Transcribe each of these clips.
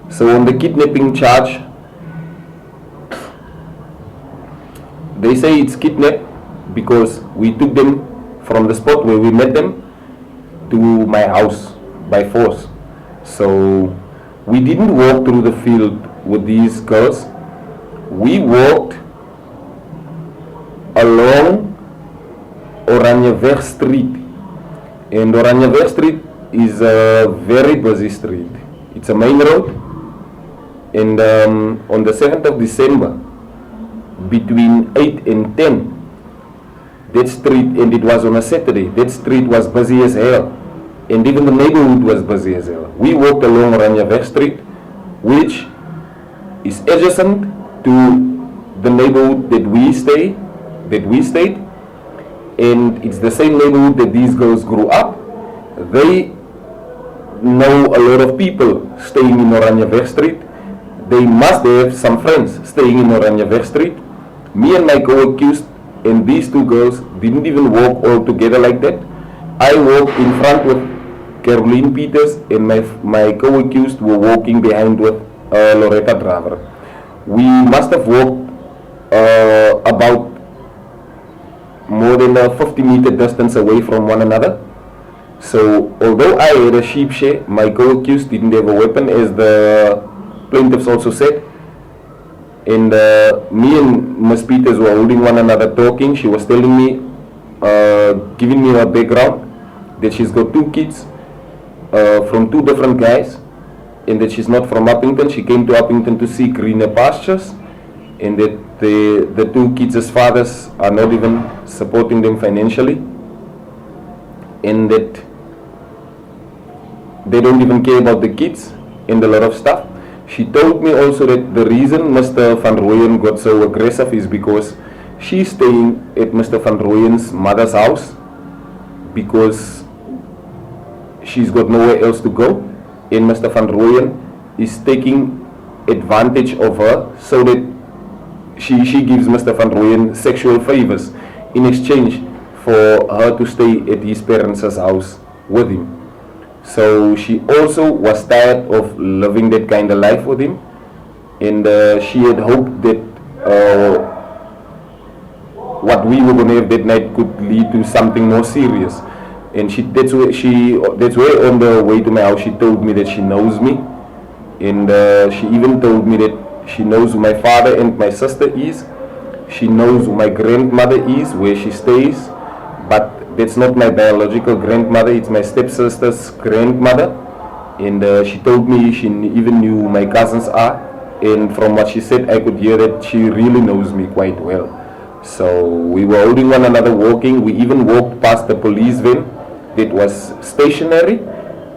So on the kidnapping charge, they say it's kidnap because we took them from the spot where we met them to my house by force. So we didn't walk through the field with these girls. We walked along Oranjeweg Street. And Oranjeweg Street is a very busy street. It's a main road. And on the 7th of December, between 8 and 10, that street, and it was on a Saturday, that street was busy as hell. And even the neighborhood was busy as hell. We walked along Oranjeweg Street, which is adjacent to the neighborhood that we stayed. And it's the same neighborhood that these girls grew up. They know a lot of people staying in Oranjeweg Street. They must have some friends staying in Oranjeweg Street. Me and my co-accused and these two girls didn't even walk all together like that. I walked in front with Caroline Peters, and my co-accused were walking behind with Loretta Draver. We must have walked about more than a 50-meter distance away from one another. So although I had a sheep share, my co-accused didn't have a weapon, as the plaintiffs also said. And me and Miss Peters were holding one another talking. She was telling me, giving me her background, that she's got two kids from two different guys, and that she's not from Uppington. She came to Uppington to see greener pastures, and that the two kids' fathers are not even supporting them financially, and that they don't even care about the kids and a lot of stuff. She told me also that the reason Mr. Van Rooyen got so aggressive is because she's staying at Mr. Van Rooyen's mother's house because she's got nowhere else to go, and Mr. Van Rooyen is taking advantage of her so that she gives Mr. Van Rooyen sexual favors in exchange for her to stay at his parents' house with him. So she also was tired of living that kind of life with him, and she had hoped that what we were going to have that night could lead to something more serious. And that's where on the way to my house she told me that she knows me, and she even told me that she knows who my father and my sister is. She knows who my grandmother is, where she stays, but that's not my biological grandmother, it's my stepsister's grandmother. And she told me she even knew who my cousins are, and from what she said I could hear that she really knows me quite well. So we were holding one another walking. We even walked past the police van that was stationary,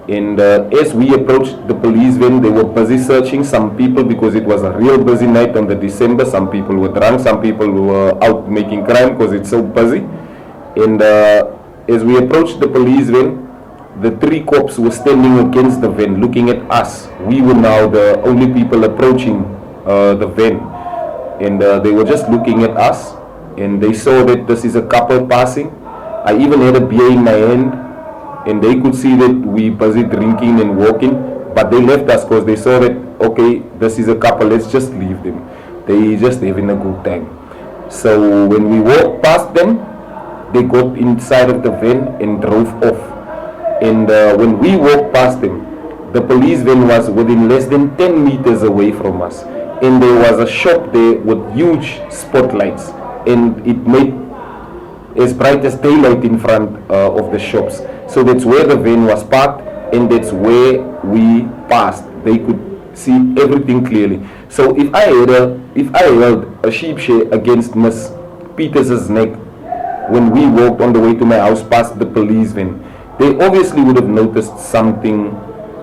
and as we approached the police van, they were busy searching some people because it was a real busy night on the December. Some people were drunk, some people were out making crime because it's so busy. And as we approached the police van, the three cops were standing against the van looking at us. We were now the only people approaching the van, and they were just looking at us, and they saw that this is a couple passing. I even had a beer in my hand, and they could see that we busy drinking and walking, but they left us because they saw that, okay, this is a couple, let's just leave them. They just having a good time. So when we walked past them, they got inside of the van and drove off. And when we walked past them, the police van was within less than 10 meters away from us, and there was a shop there with huge spotlights, and it made as bright as daylight in front of the shops. So that's where the van was parked, and that's where we passed. They could see everything clearly. So if I held a sheep share against Miss Peters's neck when we walked on the way to my house past the police van, they obviously would have noticed something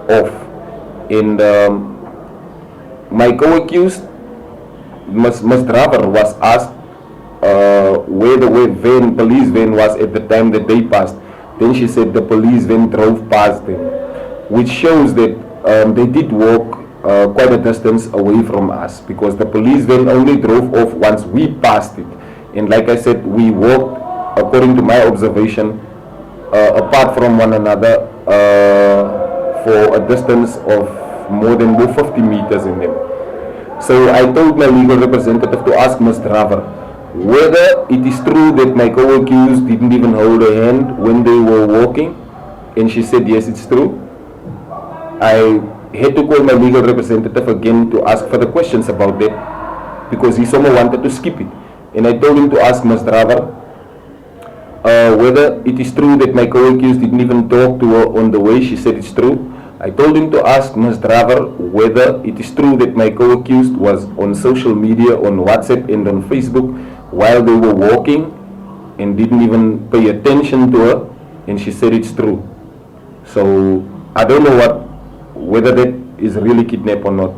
off. And my co-accused, Miss Draver, was asked where the police van was at the time that they passed. Then she said the police van drove past them, which shows that they did walk quite a distance away from us, because the police van only drove off once we passed it. And like I said, we walked, according to my observation, apart from one another for a distance of more than 50 meters in them. So I told my legal representative to ask Ms. Draver whether it is true that my co-accused didn't even hold her hand when they were walking, and she said yes, it's true. I had to call my legal representative again to ask further questions about that because he somehow wanted to skip it, and I told him to ask Ms. Draver whether it is true that my co-accused didn't even talk to her on the way. She said it's true. I told him to ask Ms. Draver whether it is true that my co-accused was on social media, on WhatsApp and on Facebook while they were walking and didn't even pay attention to her, and she said it's true. So I don't know whether that is really kidnap or not.